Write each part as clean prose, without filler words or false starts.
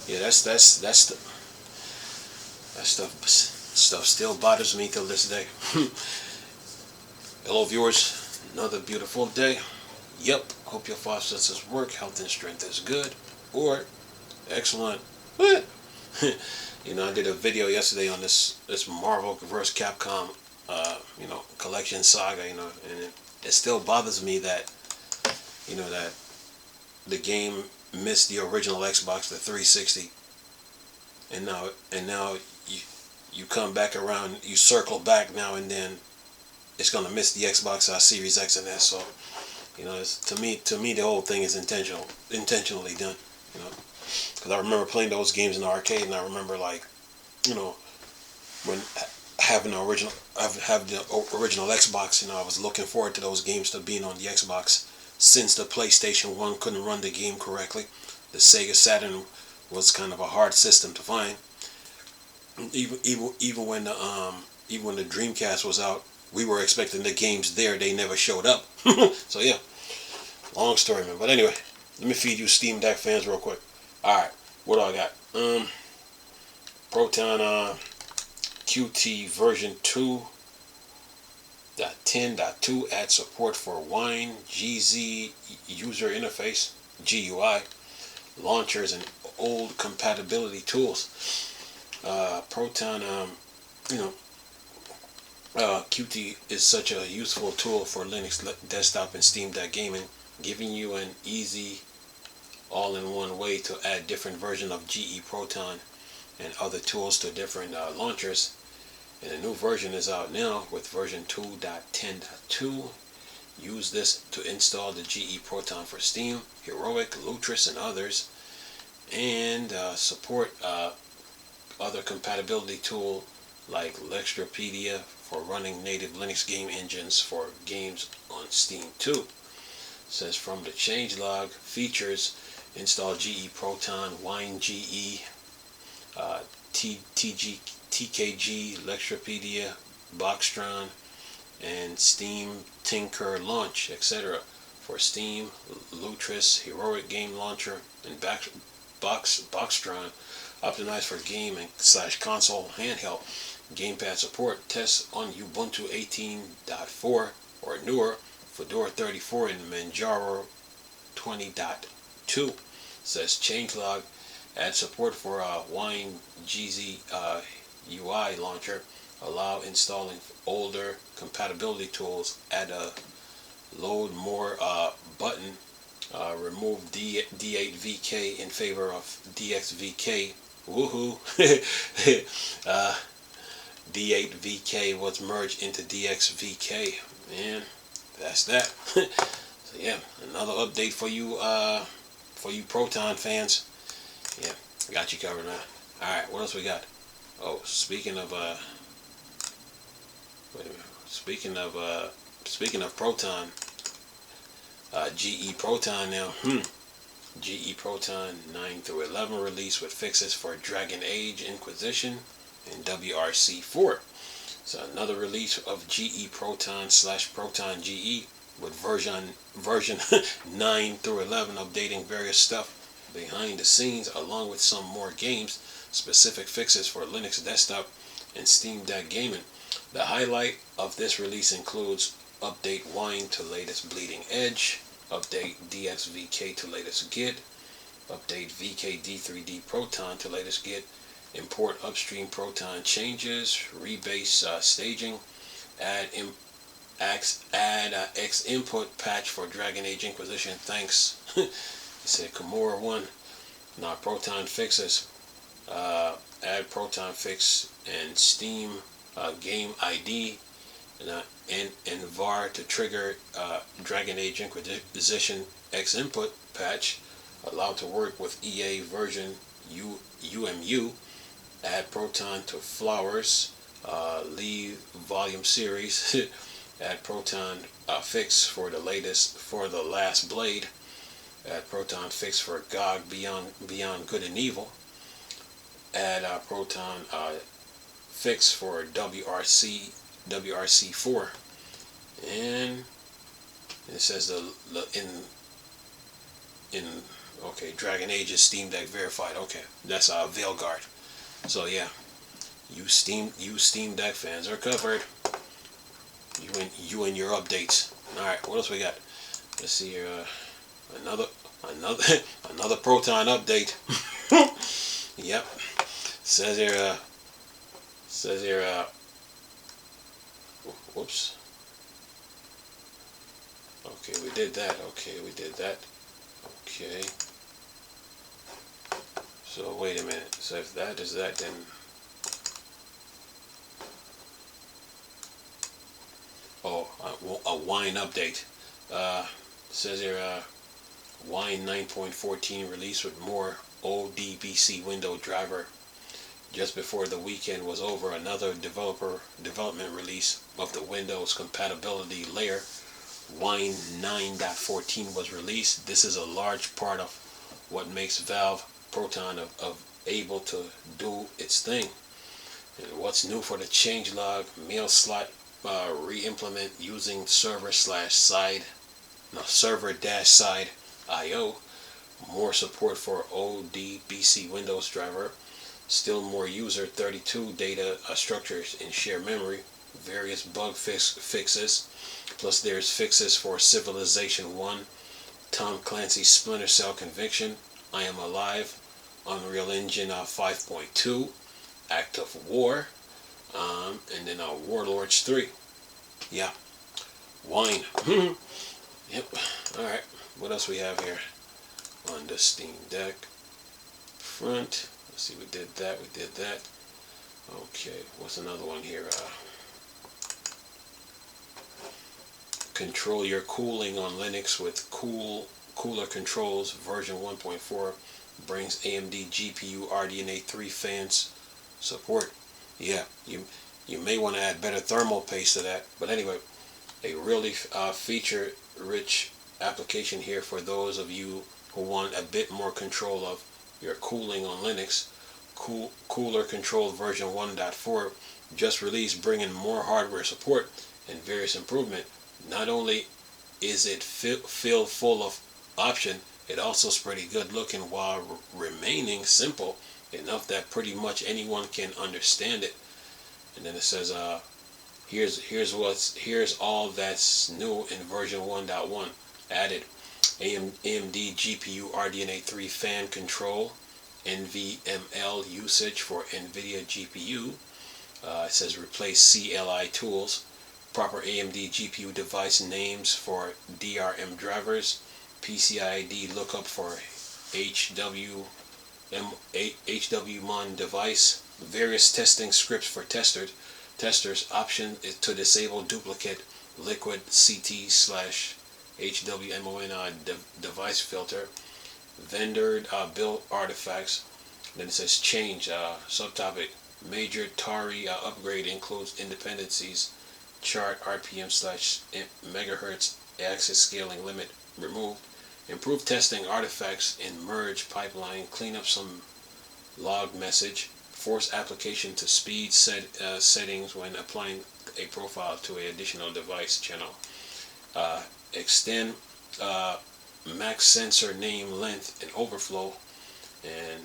Yeah, that stuff still bothers me till this day. Hello, viewers. Another beautiful day. Yep. Hope your five senses work. Health and strength is good, or excellent. What? I did a video yesterday on this Marvel vs. Capcom, collection saga. And it still bothers me that that the game missed the original Xbox, the 360, and now you come back around, you circle back now, and then it's gonna miss the Xbox Series X and S. So to me the whole thing is intentionally done. Because I remember playing those games in the arcade, and I remember when having the original Xbox, I was looking forward to those games to being on the Xbox, since the PlayStation 1 couldn't run the game correctly. The Sega Saturn was kind of a hard system to find. Even when the Dreamcast was out, we were expecting the games there. They never showed up. So yeah, long story, man. But anyway, let me feed you Steam Deck fans real quick. All right, what do I got? Proton QT version 2.10.2 adds support for Wine GZ user interface GUI launchers and old compatibility tools. Proton, Qt is such a useful tool for Linux desktop and Steam Deck gaming, giving you an easy all-in-one way to add different versions of GE Proton and other tools to different launchers. And the new version is out now with version 2.10.2. Use this to install the GE Proton for Steam, Heroic, Lutris, and others, and support other compatibility tool like Lextrapedia for running native Linux game engines for games on Steam too. It says from the changelog features, install GE Proton, Wine GE, TKG, Lextrapedia, Boxtron, and Steam Tinker Launch, etc. for Steam, Lutris, Heroic Game Launcher, and Boxtron, optimized for game and /console handheld. Gamepad support tests on Ubuntu 18.4 or newer, Fedora 34, and Manjaro 20.2. Says changelog add support for Wine GZ UI launcher, allow installing older compatibility tools, add a load more button, remove D8VK in favor of DXVK. Woohoo! D8VK was merged into DXVK. Man, that's that. So yeah, another update for you Proton fans. Yeah, got you covered, man. Alright, what else we got? Oh, speaking of wait a minute. Speaking of Proton, GE Proton now. GE Proton 9 through 11 release with fixes for Dragon Age Inquisition and WRC4. So another release of GE Proton / Proton GE with version 9 through 11, updating various stuff behind the scenes, along with some more games specific fixes for Linux desktop and Steam Deck gaming. The highlight of this release includes update Wine to latest Bleeding Edge, update DXVK to latest Git, update VKD3D Proton to latest Git, import upstream Proton changes, rebase staging, add X input patch for Dragon Age Inquisition. Thanks. It said Kimura 1. Now Proton fixes. Add Proton fix and Steam game ID and var to trigger Dragon Age Inquisition X input patch. Allowed to work with EA version UMU. Add Proton to Flowers. Leave volume series. Add Proton fix for the last Blade. Add Proton fix for GOG Beyond Good and Evil. Add Proton fix for WRC4, and it says in Okay, Dragon Age is Steam Deck verified. Okay, that's Veilguard. So yeah, you Steam Deck fans are covered. You and your updates. All right, what else we got? Let's see here. Another another Proton update. Yep. Says here. Says here. Whoops. Okay, we did that. Okay, we did that. Okay. So wait a minute. So if that is that, then a Wine update. Says here. Wine 9.14 released with more ODBC window driver. Just before the weekend was over, another development release of the Windows compatibility layer, Wine 9.14, was released. This is a large part of what makes Valve Proton able to do its thing. And what's new for the changelog mail slot re-implement using server-side IO, more support for ODBC Windows driver, still more user 32 data structures in shared memory, various bug fixes, plus there's fixes for Civilization 1, Tom Clancy's Splinter Cell Conviction, I Am Alive, Unreal Engine 5.2, Act of War, and then Warlords 3. Yeah, Wine. Yep. Alright, what else we have here on the Steam Deck front? Let's see, we did that. Okay, what's another one here? Control your cooling on Linux with Cooler Controls version 1.4 brings AMD GPU RDNA 3 fans support. Yeah, you may want to add better thermal paste to that, but anyway, a really feature-rich application here for those of you who want a bit more control of your cooling on Linux. Cooler Control version 1.4 just released, bringing more hardware support and various improvement. Not only is it filled full of option, it also is pretty good looking while remaining simple enough that pretty much anyone can understand it. And then it says here's all that's new in version 1.1. Added AMD GPU RDNA 3 fan control, NVML usage for NVIDIA GPU. It says replace CLI tools, proper AMD GPU device names for DRM drivers, PCIe lookup for HWMon device, various testing scripts for testers. Option is to disable duplicate liquid CT/HWMon device filter, vendor build artifacts. Then it says change subtopic. Major TARI upgrade includes independencies, chart RPM/megahertz axis scaling limit removed. Improve testing artifacts in merge pipeline. Clean up some log message. Force application to speed settings when applying a profile to an additional device channel. Extend max sensor name length and overflow. And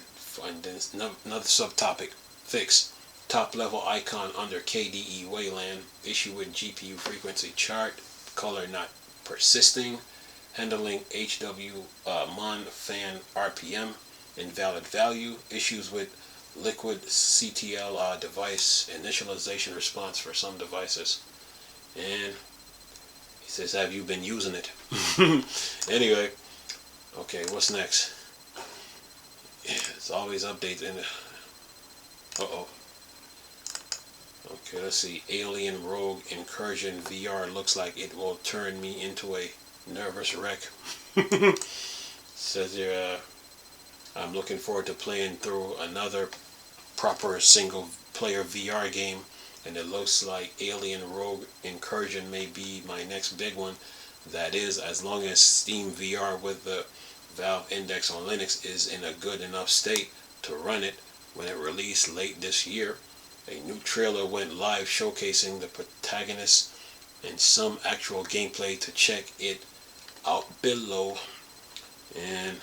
then another subtopic. Fix top level icon under KDE Wayland. Issue with GPU frequency chart. Color not persisting. Handling HWMon fan RPM. Invalid value. Issues with liquid CTL device initialization response for some devices. And he says, have you been using it? Anyway, okay, what's next? Yeah, it's always updates in the... Okay, let's see. Alien Rogue Incursion VR looks like it will turn me into a nervous wreck. Says here, I'm looking forward to playing through another proper single player VR game, and it looks like Alien Rogue Incursion may be my next big one. That is, as long as Steam VR with the Valve Index on Linux is in a good enough state to run it when it released late this year. A new trailer went live showcasing the protagonist and some actual gameplay to check it out below. And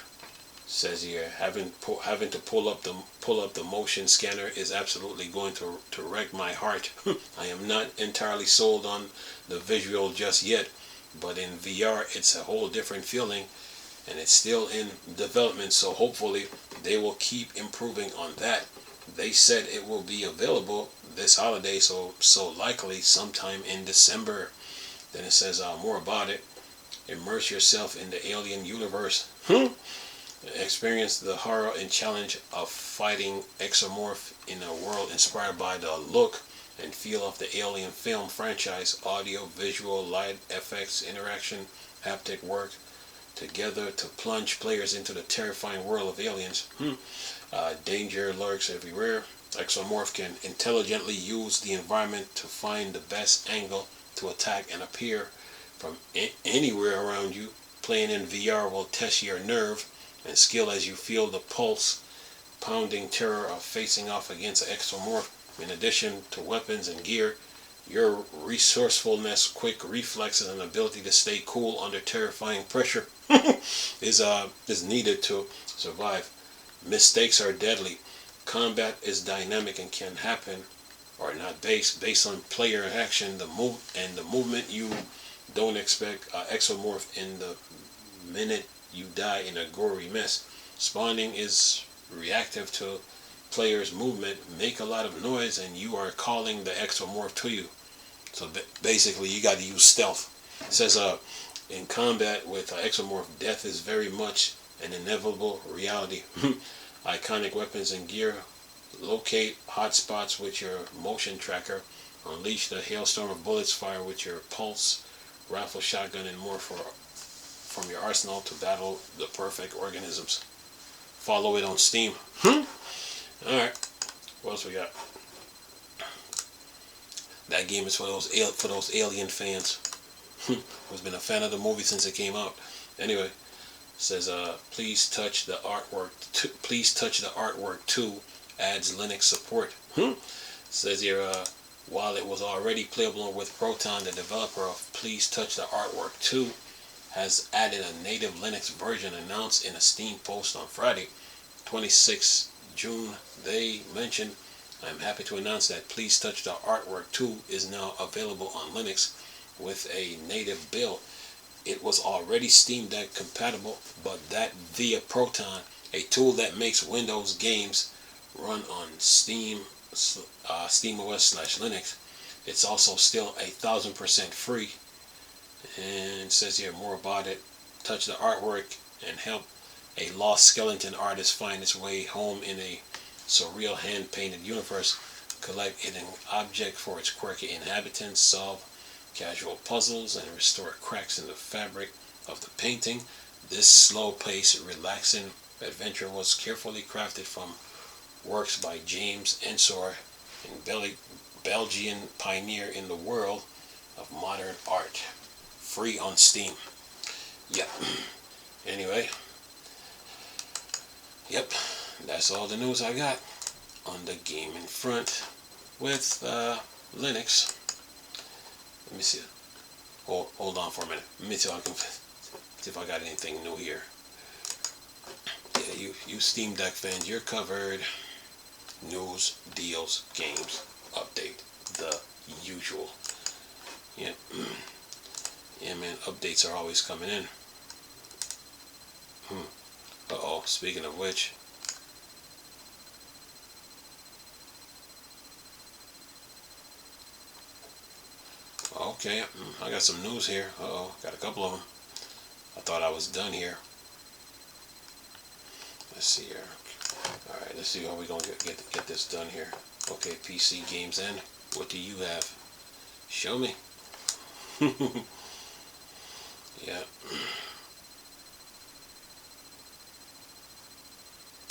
Says here, having to pull up the motion scanner is absolutely going to wreck my heart. I am not entirely sold on the visual just yet, but in VR it's a whole different feeling, and it's still in development, so hopefully they will keep improving on that. They said it will be available this holiday, so likely sometime in December. Then it says more about it. Immerse yourself in the alien universe. Experience the horror and challenge of fighting exomorph in a world inspired by the look and feel of the Alien film franchise. Audio, visual, light effects, interaction, haptic work together to plunge players into the terrifying world of aliens. Danger lurks everywhere. Exomorph can intelligently use the environment to find the best angle to attack and appear from anywhere around you. Playing in VR will test your nerve and skill as you feel the pulse pounding terror of facing off against an exomorph. In addition to weapons and gear, your resourcefulness, quick reflexes, and ability to stay cool under terrifying pressure is needed to survive. Mistakes are deadly. Combat is dynamic and can happen or not based on player action. The movement you don't expect. Exomorph in the minute you die in a gory mess. Spawning is reactive to player's movement. Make a lot of noise and you are calling the exomorph to you. So basically you got to use stealth. It says in combat with exomorph, death is very much an inevitable reality. Iconic weapons and gear. Locate hot spots with your motion tracker. Unleash the hailstorm of bullets. Fire with your pulse rifle, shotgun, and more from your arsenal to battle the perfect organisms. Follow it on Steam. Alright, what else we got? That game is for those alien fans who's been a fan of the movie since it came out. Anyway, says please touch the artwork. Please touch the artwork too. Adds Linux support. Says here, while it was already playable with Proton, the developer of Please Touch the Artwork 2 has added a native Linux version announced in a Steam post on Friday, 26 June. They mentioned, I'm happy to announce that Please Touch the Artwork 2 is now available on Linux with a native build. It was already Steam Deck compatible, but that via Proton, a tool that makes Windows games run on Steam SteamOS/Linux. It's also still 1000% free. And it says here more about it. Touch the artwork and help a lost skeleton artist find its way home in a surreal hand-painted universe. Collect an object for its quirky inhabitants, solve casual puzzles, and restore cracks in the fabric of the painting. This slow-paced, relaxing adventure was carefully crafted from works by James Ensor, a Belgian pioneer in the world of modern art. Free on Steam. Yep. Anyway. Yep. That's all the news I got on the gaming front with Linux. Let me see. Hold on for a minute. Let me see if I got anything new here. Yeah, you Steam Deck fans, you're covered. News, deals, games, update, the usual. Yeah. Yeah, man, updates are always coming in. Uh-oh, speaking of which. Okay, I got some news here. Uh-oh, got a couple of them. I thought I was done here. Let's see here. Alright, let's see how we're going to get this done here. Okay, PC Games End. What do you have? Show me. Yeah.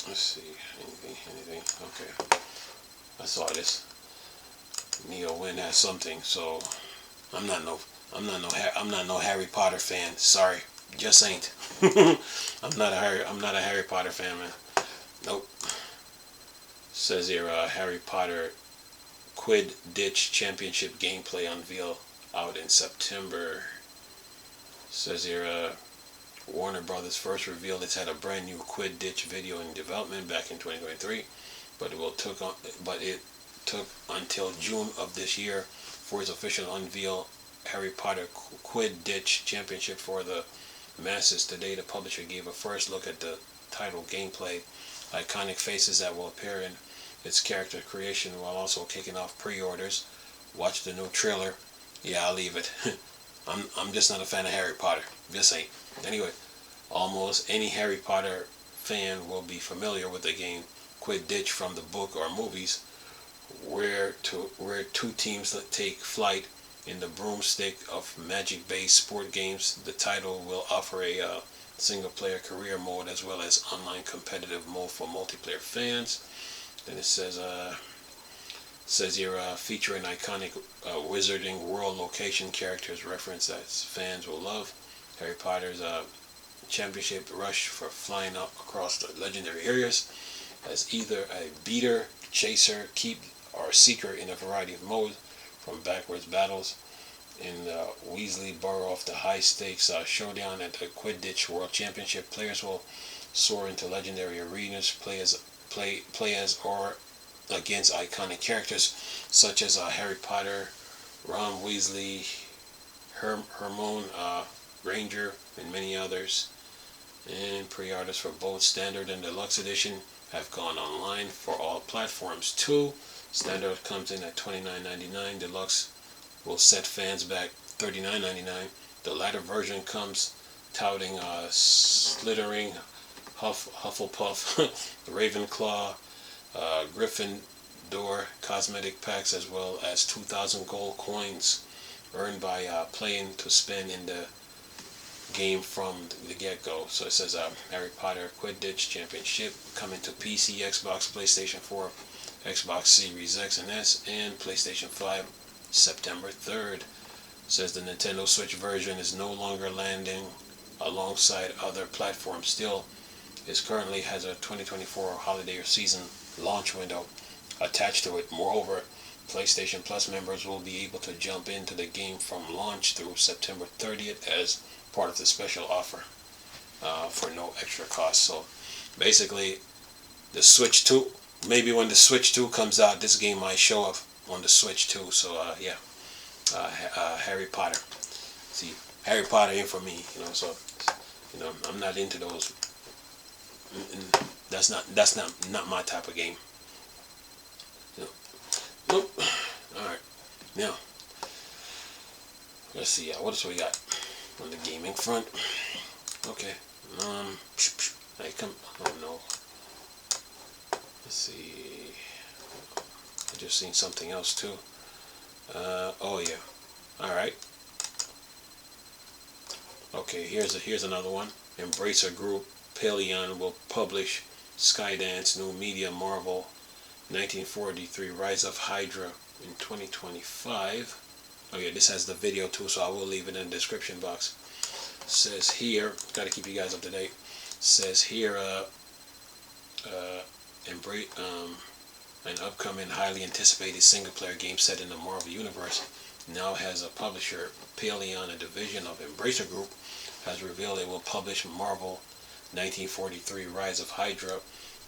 Let's see. Anything? Okay. I saw this. Neo Win has something, so I'm not no Harry Potter fan. Sorry, just ain't. I'm not a Harry Potter fan, man. Nope. Says here, Harry Potter Quidditch Championship gameplay unveiled out in September. Says here, Warner Brothers first revealed it's had a brand new Quidditch video in development back in 2023, but it took until June of this year for its official unveil. Harry Potter Quidditch Championship for the masses. Today, the publisher gave a first look at the title gameplay, iconic faces that will appear in its character creation, while also kicking off pre-orders. Watch the new trailer. Yeah, I'll leave it. I'm just not a fan of Harry Potter. Just ain't. Anyway, almost any Harry Potter fan will be familiar with the game Quidditch from the book or movies, where two teams take flight in the broomstick of magic-based sport games. The title will offer a single-player career mode as well as online competitive mode for multiplayer fans. Then it says here featuring iconic wizarding world location characters reference that fans will love. Harry Potter's championship rush for flying up across the legendary areas as either a beater, chaser, keep, or seeker in a variety of modes, from backwards battles in the Weasley Borough of the high-stakes showdown at the Quidditch World Championship. Players will soar into legendary arenas, play as or against iconic characters such as Harry Potter, Ron Weasley, Hermione Granger, and many others. And pre-orders for both Standard and Deluxe Edition have gone online for all platforms too. Standard comes in at $29.99. Deluxe will set fans back $39.99. The latter version comes touting Slytherin, Hufflepuff, Ravenclaw, Gryffindor cosmetic packs, as well as 2,000 gold coins earned by playing to spend in the game from the get-go. So it says Harry Potter Quidditch Championship coming to PC, Xbox, PlayStation 4, Xbox Series X and S, and PlayStation 5 September 3rd. It says the Nintendo Switch version is no longer landing alongside other platforms. Still, it currently has a 2024 holiday or season launch window attached to it. Moreover, PlayStation Plus members will be able to jump into the game from launch through September 30th as part of the special offer for no extra cost. So basically, the Switch 2, maybe when the Switch 2 comes out, this game might show up on the Switch 2. So yeah, Harry Potter. See, Harry Potter ain't for me, so I'm not into those. That's not my type of game. Nope. All right. Now, let's see. What else we got on the gaming front? Okay. I don't know. Let's see. I just seen something else too. Oh yeah. All right. Okay. Here's another one. Embracer Group Paleon will publish Skydance New Media Marvel 1943 Rise of Hydra in 2025. Oh yeah, this has the video too, so I will leave it in the description box. Says here, got to keep you guys up to date. Says here, an upcoming highly anticipated single-player game set in the Marvel Universe now has a publisher. Paleon, a division of Embracer Group, has revealed it will publish Marvel 1943 Rise of Hydra.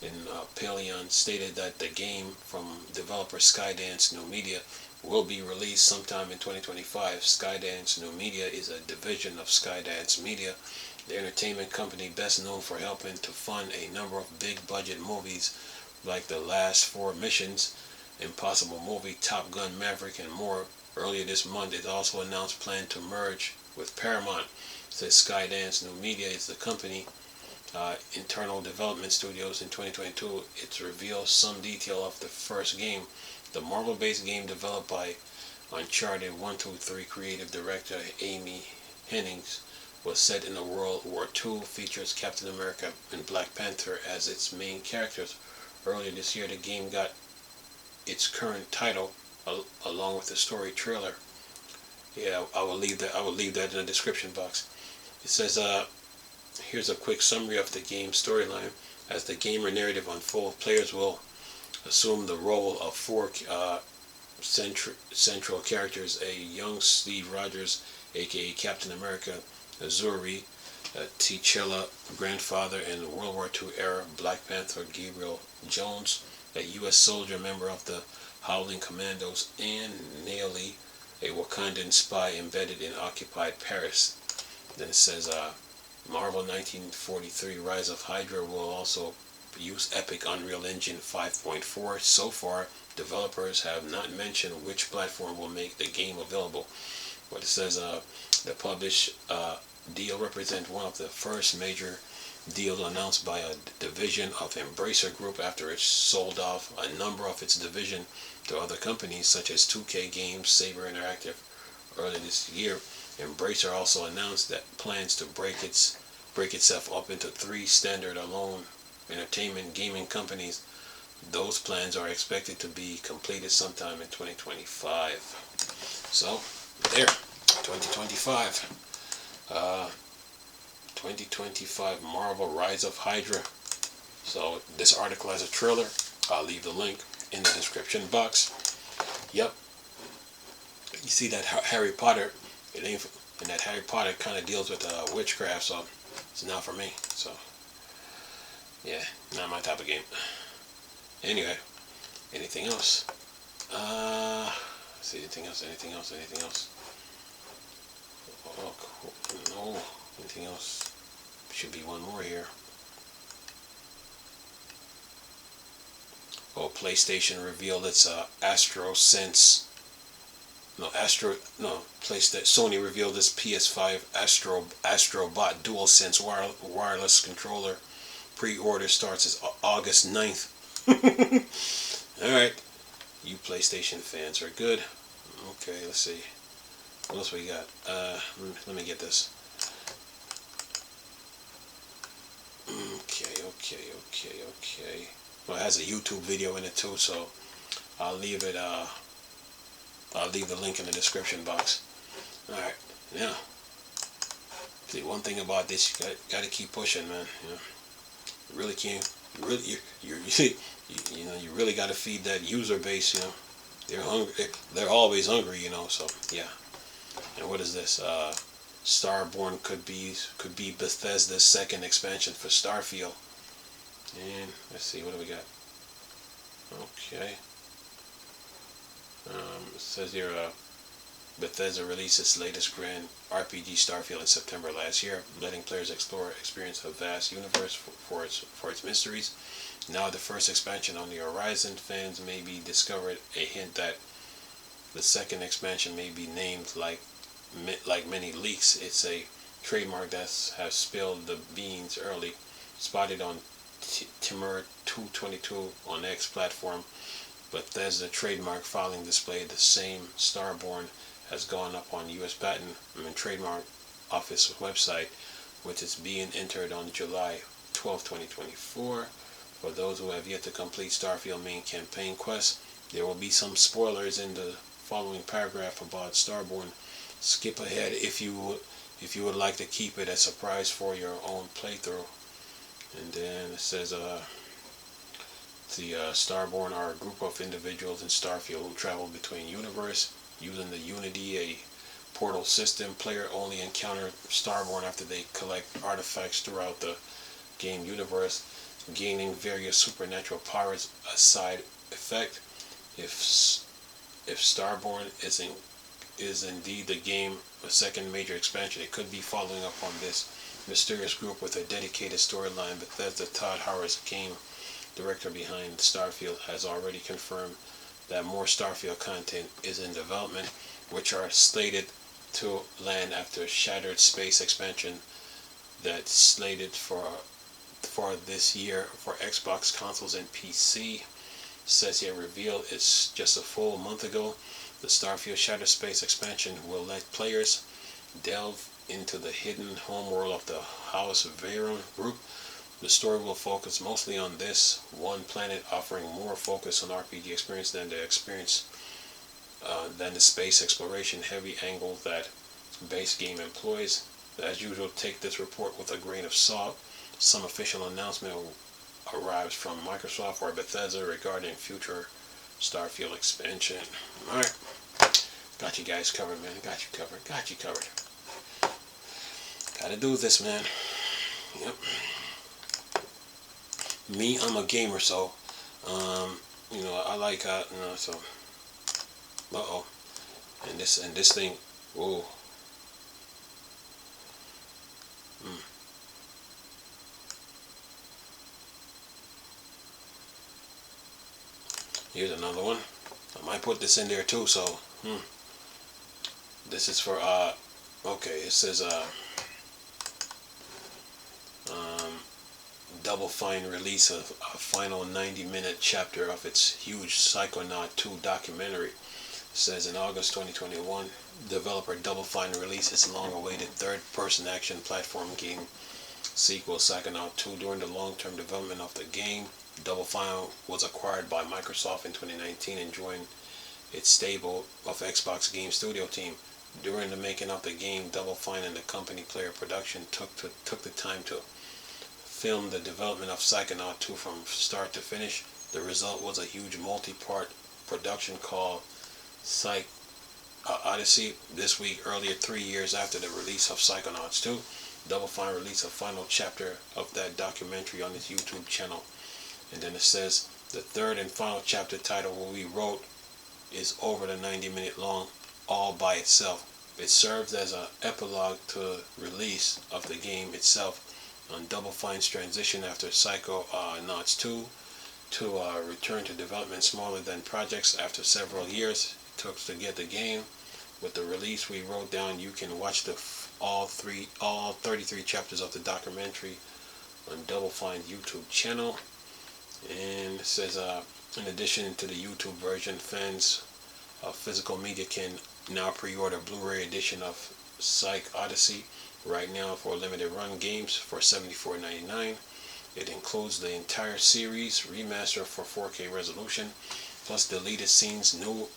And Paleon stated that the game from developer Skydance New Media will be released sometime in 2025. Skydance New Media is a division of Skydance Media, the entertainment company best known for helping to fund a number of big-budget movies like The Last 4 Missions, Impossible Movie, Top Gun Maverick, and more. Earlier this month, it also announced plan to merge with Paramount. Says Skydance New Media is the company internal development studios. In 2022, it revealed some detail of the first game. The Marvel-based game developed by Uncharted 1-3 creative director Amy Hennings was set in the World War II, features Captain America and Black Panther as its main characters. Earlier this year, the game got its current title along with the story trailer. Yeah, I will leave that in the description box. It says here's a quick summary of the game's storyline. As the gamer narrative unfolds, players will assume the role of 4 central characters: a young Steve Rogers, aka Captain America, Azuri, T'Challa grandfather in World War II era Black Panther Gabriel Jones, a U.S. soldier member of the Howling Commandos, and Neely, a Wakandan spy embedded in occupied Paris. Then it says Marvel 1943 Rise of Hydra will also use Epic Unreal Engine 5.4. So far, developers have not mentioned which platform will make the game available. But it says the published deal represents one of the first major deals announced by a division of Embracer Group after it sold off a number of its division to other companies such as 2K Games, Saber Interactive earlier this year. Embracer also announced that plans to break itself up into 3 standard-alone entertainment gaming companies. Those plans are expected to be completed sometime in 2025. So, there, 2025. 2025 Marvel Rise of Hydra. So, this article has a trailer. I'll leave the link in the description box. Yep. You see that Harry Potter, it ain't, and that Harry Potter kind of deals with witchcraft, so it's not for me. So, yeah, not my type of game. Anyway, anything else? See, anything else? Oh, cool. No, anything else? Should be one more here. Oh, PlayStation revealed its Sony revealed its PS5 Astrobot DualSense wireless controller. Pre-order starts August 9th. Alright, you PlayStation fans are good. Okay, let's see. What else we got? Let me get this. Okay. Well, it has a YouTube video in it too, so I'll leave it. I'll leave the link in the description box. All right, now, see, one thing about this, you got to keep pushing, man. You know, you really can't. You really got to feed that user base. You know, they're hungry. They're always hungry. You know, so yeah. And what is this? Starborn could be Bethesda's second expansion for Starfield. And let's see, what do we got? Okay. It says here, Bethesda released its latest grand RPG Starfield in September last year, letting players experience a vast universe for its mysteries. Now the first expansion on the horizon, fans may be discovered a hint that the second expansion may be named like many leaks. It's a trademark that has spilled the beans early, spotted on Timur 222 on X platform. Bethesda trademark filing displayed the same Starborn has gone up on U.S. Patent and Trademark Office website, which is being entered on July 12, 2024. For those who have yet to complete Starfield main campaign quest, there will be some spoilers in the following paragraph about Starborn. Skip ahead if you would like to keep it a surprise for your own playthrough. And then it says the Starborn are a group of individuals in Starfield who travel between universes using the Unity, a portal system. Player only encounter Starborn after they collect artifacts throughout the game universe, gaining various supernatural powers. A side effect: if Starborn is indeed the game, a second major expansion, it could be following up on this mysterious group with a dedicated storyline. Bethesda Todd Howard's game director behind Starfield has already confirmed that more Starfield content is in development, which are slated to land after Shattered Space expansion that's slated for this year for Xbox consoles and PC. Says here revealed it's just a full month ago. The Starfield Shattered Space expansion will let players delve into the hidden homeworld of the House Veyron group. The story will focus mostly on this one planet, offering more focus on RPG experience than the space exploration heavy angle that base game employs. As usual, take this report with a grain of salt. Some official announcement arrives from Microsoft or Bethesda regarding future Starfield expansion. Alright, got you guys covered, man. Got you covered. Gotta do this, man. Yep. Me, I'm a gamer, so you know, I like you know, so and this thing, whoa. Here's another one. I might put this in there too, so this is for okay, it says um Double Fine release of a final 90-minute chapter of its huge Psychonaut 2 documentary. It says in August 2021, developer Double Fine releases long-awaited third-person action platform game sequel Psychonaut 2. During the long-term development of the game, Double Fine was acquired by Microsoft in 2019 and joined its stable of Xbox Game Studio team. During the making of the game, Double Fine and the company Player Production took the time to film the development of Psychonaut 2 from start to finish. The result was a huge multi-part production called Psych Odyssey. This week, earlier 3 years after the release of Psychonauts 2, Double Fine released a final chapter of that documentary on its YouTube channel. And then it says, the third and final chapter titled What We Wrote is over the 90-minute long all by itself. It serves as an epilogue to release of the game itself on Double Fine's transition after Psychonauts 2 to return to development smaller than projects after several years it took to get the game. With the release we wrote down, you can watch all 33 chapters of the documentary on Double Fine's YouTube channel. And it says, in addition to the YouTube version, fans of physical media can now pre-order Blu-ray edition of Psych Odyssey right now for limited run games for $74.99. It includes the entire series remastered for 4K resolution, plus deleted scenes, new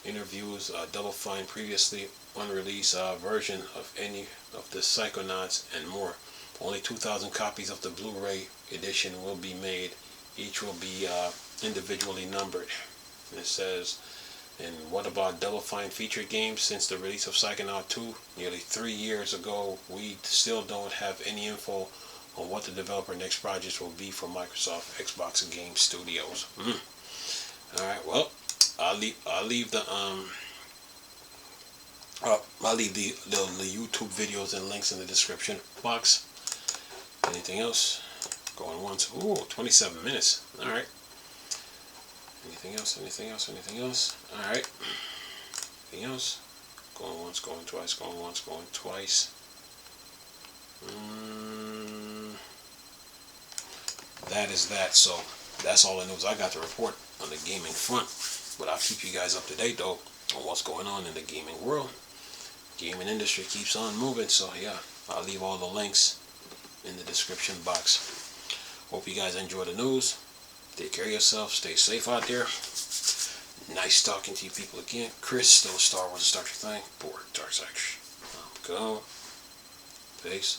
interviews, Double Fine previously unreleased version of any of the Psychonauts, and more. Only 2,000 copies of the Blu-ray edition will be made. Each will be individually numbered. And it says, and what about Double Fine featured games? Since the release of Psychonaut 2 nearly 3 years ago, we still don't have any info on what the developer next projects will be for Microsoft Xbox Game Studios. Alright, well, I'll leave the YouTube videos and links in the description box. Anything else? Going once. Ooh, 27 minutes. Alright. Anything else? Anything else? Anything else? Alright. Anything else? Going once, going twice, going once, going twice. That is that. So that's all the news I got to report on the gaming front. But I'll keep you guys up to date though on what's going on in the gaming world. Gaming industry keeps on moving. So yeah, I'll leave all the links in the description box. Hope you guys enjoy the news. Take care of yourself. Stay safe out there. Nice talking to you people again. Chris, still a Star Wars and Star Trek thing. Board, Dark Side. Go. Peace.